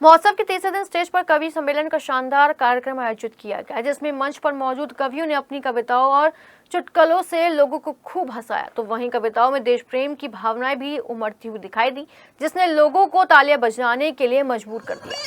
महोत्सव के तीसरे दिन स्टेज पर कवि सम्मेलन का शानदार कार्यक्रम आयोजित किया गया, जिसमें मंच पर मौजूद कवियों ने अपनी कविताओं और चुटकुलों से लोगों को खूब हंसाया। तो वहीं कविताओं में देश प्रेम की भावनाएं भी उमड़ती हुई दिखाई दी, जिसने लोगों को तालियां बजाने के लिए मजबूर कर दिया।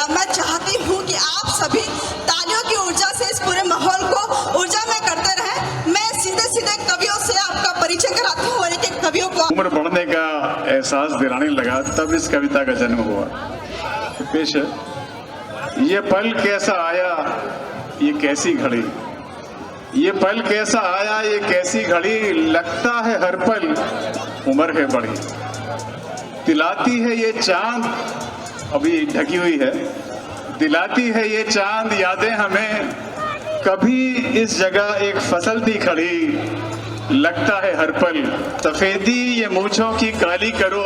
मैं चाहती हूँ कि आप सभी तालियों की ऊर्जा से इस पूरे माहौल को ऊर्जा में करते रहें। मैं सीधे सीधे कवियों से आपका परिचय कराती हूँ और एक एक कवियों को उम्र बढ़ने का एहसास दिलाने लगा, तब इस कविता का जन्म हुआ। पेश है, ये पल कैसा आया ये कैसी घड़ी, ये पल कैसा आया ये कैसी घड़ी, लगता है हर पल उम्र है बड़ी, दिलाती है ये चांद, अभी ढकी हुई है, दिलाती है ये चांद यादें हमें, कभी इस जगह एक फसल थी खड़ी, लगता है हर पल सफेदी ये मूंछों की काली करो,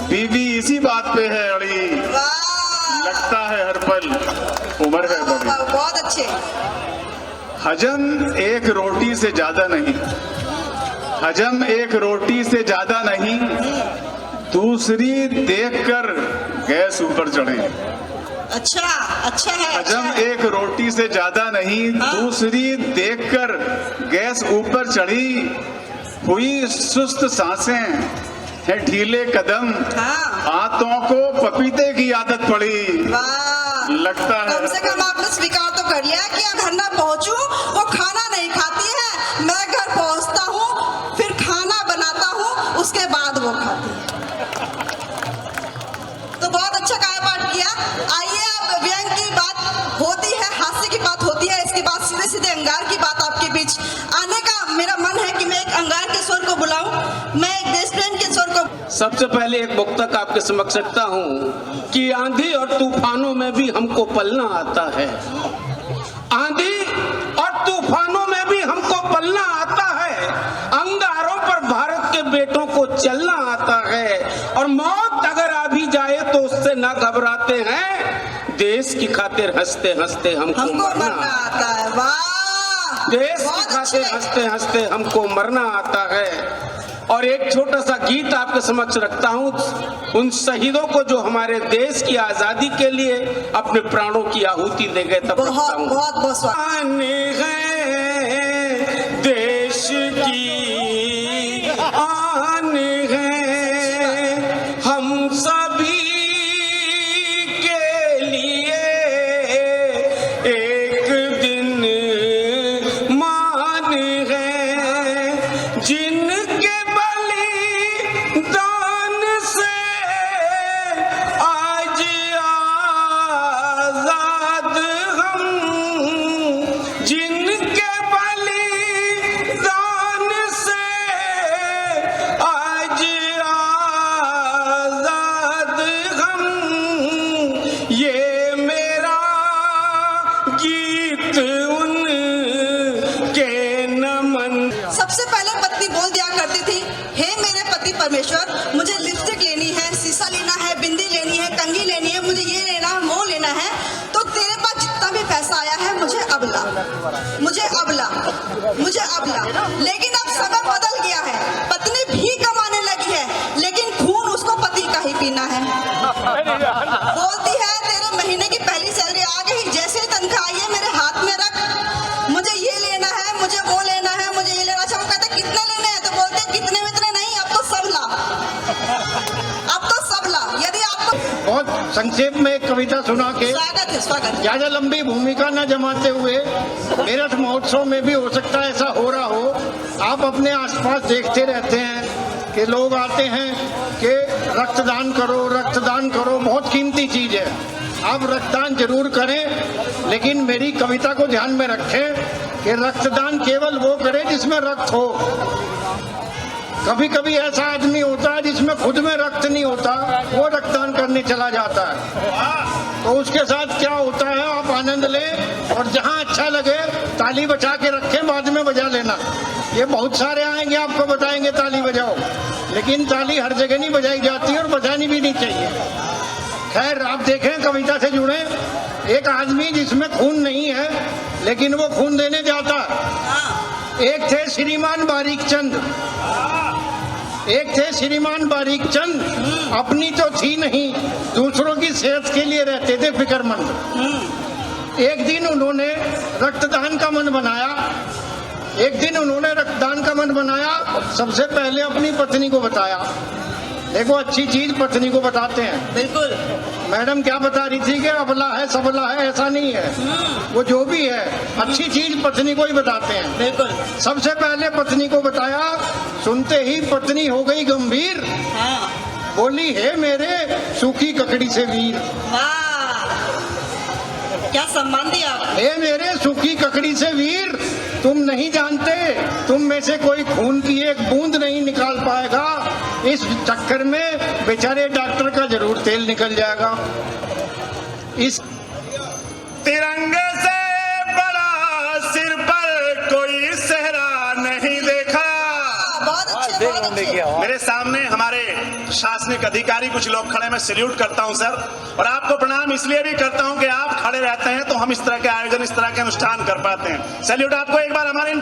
बीवी इसी बात पे है अड़ी, लगता है हर पल उम्र है बड़ी। बहुत अच्छे। हजम एक रोटी से ज्यादा नहीं, हजम एक रोटी से ज्यादा नहीं, दूसरी देखकर गैस ऊपर चढ़े। अच्छा है। हजम एक रोटी से ज्यादा नहीं, दूसरी देखकर गैस ऊपर चढ़ी, हुई सुस्त सांसें है ढीले कदम, आंतों को पपीते की आदत पड़ी, लगता है कम से कम आपने स्वीकार तो कर लिया कि घर ना पहुंचूं, वो खाना नहीं खाती है, मैं घर पहुंचता हूँ फिर खाना बनाता हूँ, उसके बाद वो खाती है। तो बहुत अच्छा काया पाठ किया। आइए अब व्यंग की बात होती है, हास्य की बात होती है, इसके बाद सीधे सीधे अंगार की बात आपके बीच आने का मेरा मन है कि मैं एक अंगार के स्वर को बुलाऊं, मैं एक देश प्रेम के स्वर को। सबसे पहले एक मुक्तक आपके समक्ष रखता हूँ कि आंधी और तूफानों में भी हमको पलना आता है, आंधी और तूफानों में भी हमको पलना आता है, अंगारों पर भारत के बेटों को चलना आता है, और मौत अगर आ भी जाए तो उससे ना घबराते हैं, देश की खातिर हंसते हंसते हमको मरना आता है। वाह, देश की खातिर हंसते हंसते हमको मरना आता है। और एक छोटा सा गीत आपके समक्ष रखता हूँ उन शहीदों को जो हमारे देश की आजादी के लिए अपने प्राणों की आहुति दे गए, तब रखता हूँ। बहुत देश की आन है हम सभी के लिए, एक दिन मान है जिनके बलिदान से आज आजाद हम, जिनके बलिदान से आज आजाद हम, ये मेरा गीत उनके नमन। सबसे पहले पत्नी बोल दिया करती थी, हे मेरे पति परमेश्वर, मुझे लिपस्टिक लेनी है, शीशा लेना है, बिंदी लेनी है, कंघी लेनी है, मुझे ये लेना है, वो लेना है, तो तेरे पास जितना भी पैसा आया है मुझे अब ला, मुझे अब ला, मुझे अब ला। लेकिन अब समय बदल गया है, पत्नी भी कमाने लगी है, लेकिन खून उसको पति का ही पीना है। बोलती है तेरे महीने की पहली सैलरी आ गई, जैसे तनख्वाह आई है मेरे हाथ में रख, मुझे ये लेना है, मुझे वो लेना है, मुझे ये लेना। अच्छा, वो कहते कितने लेने हैं, तो बोलते कितने में इतने नहीं, अब तो सब ला, अब तो सब ला। यदि आपको बहुत संक्षेप में एक कविता सुना के स्वागत है, स्वागत है। ज्यादा लंबी भूमिका न जमाते हुए, मेरठ महोत्सव में भी हो सकता है ऐसा हो रहा हो, आप अपने आसपास देखते रहते हैं कि लोग आते हैं कि रक्तदान करो, रक्तदान करो, बहुत कीमती चीज है, आप रक्तदान जरूर करें, लेकिन मेरी कविता को ध्यान में रखें कि रक्तदान केवल वो करे जिसमें रक्त हो। कभी कभी ऐसा आदमी होता है जिसमें खुद में रक्त नहीं होता, वो रक्तदान करने चला जाता है, तो उसके साथ क्या होता है, आप आनंद लें और जहां अच्छा लगे ताली बजा के रखें, बाद में बजा लेना। ये बहुत सारे आएंगे आपको बताएंगे ताली बजाओ, लेकिन ताली हर जगह नहीं बजाई जाती और बजानी भी नहीं चाहिए। खैर आप देखें कविता से जुड़े एक आदमी जिसमें खून नहीं है लेकिन वो खून देने जाता। एक थे श्रीमान बारीक चंद, अपनी तो थी नहीं, दूसरों की सेहत के लिए रहते थे फिक्रमंद। एक दिन उन्होंने रक्तदान का मन बनाया। सबसे पहले अपनी पत्नी को बताया। देखो अच्छी चीज पत्नी को बताते हैं। बिल्कुल। मैडम क्या बता रही थी कि अबला है सबला है, ऐसा नहीं है। वो जो भी है अच्छी चीज पत्नी को ही बताते हैं। बिल्कुल। सबसे पहले पत्नी को बताया। सुनते ही पत्नी हो गई गंभीर। हाँ। बोली हे मेरे सूखी ककड़ी से वीर। वाह, क्या सम्मान दिया आपने। हे मेरे सूखी ककड़ी से वीर, तुम नहीं जानते, तुम में से कोई खून की एक बूंद नहीं निकाल पाएगा। इस चक्कर में बेचारे डॉक्टर का जरूर तेल निकल जाएगा। इस तिरंगे से बड़ा सिर पर कोई सेहरा नहीं देखा। बहुत अच्छे। मेरे सामने हमारे शासनिक अधिकारी कुछ लोग खड़े, मैं सैल्यूट करता हूं सर, और आपको प्रणाम इसलिए भी करता हूं कि आप खड़े रहते हैं तो हम इस तरह के आयोजन, इस तरह के अनुष्ठान कर पाते हैं। सैल्यूट आपको एक बार। हमारे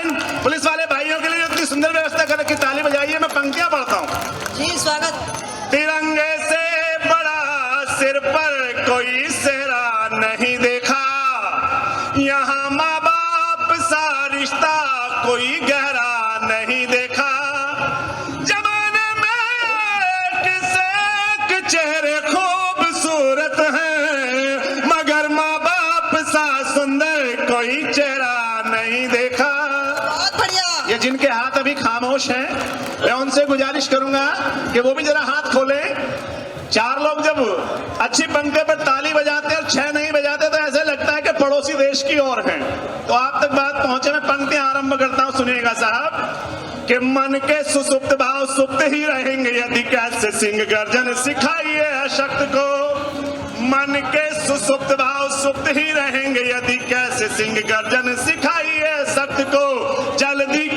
इन पुलिस वाले भाइयों के लिए इतनी सुंदर व्यवस्था करके ताली बजाइए। मैं पंक्तियां पढ़ता हूं। जी स्वागत। तिरंगे से बड़ा सिर पर कोई सेहरा नहीं देखा, यहाँ माँ बाप सा रिश्ता कोई गहरा नहीं देखा। जमाने में किसे चेहरे खूबसूरत हैं, मगर माँ बाप सा सुंदर कोई चेहरा नहीं देखा। बहुत बढ़िया। ये जिनके हाथ अभी खामोश हैं, मैं उनसे गुजारिश करूंगा कि वो भी जरा हाथ खोलें। 4 लोग जब अच्छी पंक्ति पर ताली बजाते और 6 नहीं बजाते तो ऐसे लगता है कि पड़ोसी देश की ओर हैं। तो आप तक बात पहुंचे, मैं पंक्तियां आरंभ करता हूं, सुनिएगा साहब। कि मन के सुसुप्त भाव सुप्त ही रहेंगे यदि कैसे सिंह गर्जन सिखाइए अशक्त को। मन के सुसुप्त भाव सुप्त ही रहेंगे यदि कैसे सिंह गर्जन सिखाइए सत्य को। जल्दी